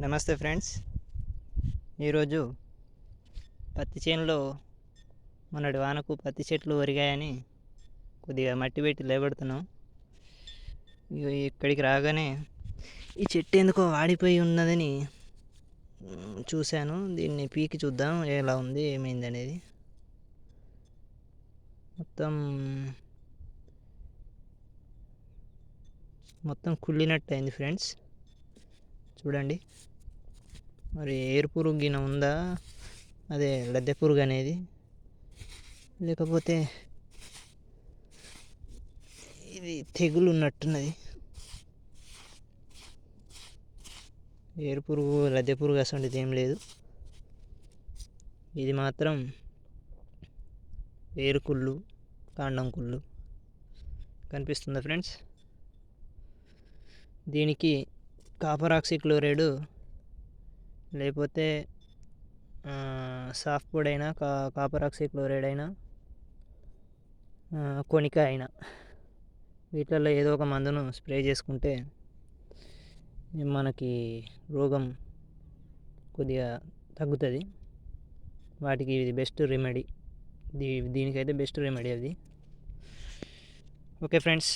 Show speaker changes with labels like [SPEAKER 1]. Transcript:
[SPEAKER 1] నమస్తే ఫ్రెండ్స్. ఈరోజు పత్తి చేనులో మొన్నటి వానకు పత్తి చెట్లు ఒరిగాయని కొద్దిగా మట్టి పెట్టి లేబడుతున్నాం. ఇక్కడికి రాగానే ఈ చెట్టు ఎందుకో వాడిపోయి ఉన్నదని చూశాను. దీన్ని పీకి చూద్దాం ఎలా ఉంది ఏమైంది అనేది. మొత్తం కుళ్ళినట్టు అయింది ఫ్రెండ్స్, చూడండి. మరి ఏరు పురుగు గిన ఉందా, అదే లద్దె పురుగు అనేది, లేకపోతే ఇది తెగులు ఉన్నట్టున్నది. ఏరు పురుగు లద్దె పురుగు అసలు ఏం లేదు. ఇది మాత్రం ఏరు కుళ్ళు, కాండం కుళ్ళు కనిపిస్తుందా ఫ్రెండ్స్. దీనికి కాపర్ ఆక్సిక్లోరైడ్ లేకపోతే సాఫ్ పొడి అయినా, కాపర్ ఆక్సిక్లోరైడ్ అయినా, కొనిక అయినా, వీటిల్లో ఏదో ఒక మందును స్ప్రే చేసుకుంటే మనకి రోగం కొద్దిగా తగ్గుతుంది. వాటికి ఇది బెస్ట్ రెమెడీ. దీనికైతే బెస్ట్ రెమెడీ అది. Okay friends.